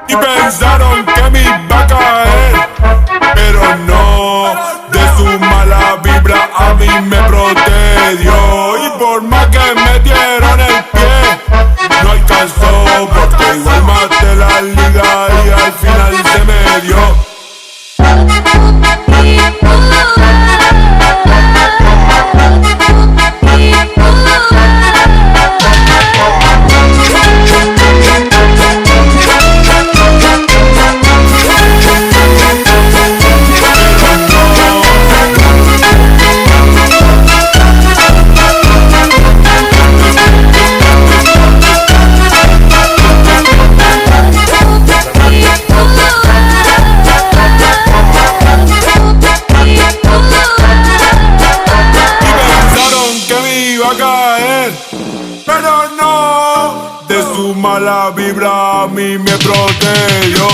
Y pensaron que me iba a caer, pero no, de su mala vibra a mí me protegió. Y por más que me dieron el pie, no alcanzó, porque igual maté la liga y al final se me dio. Pero no, de su mala vibra a mí me protegió.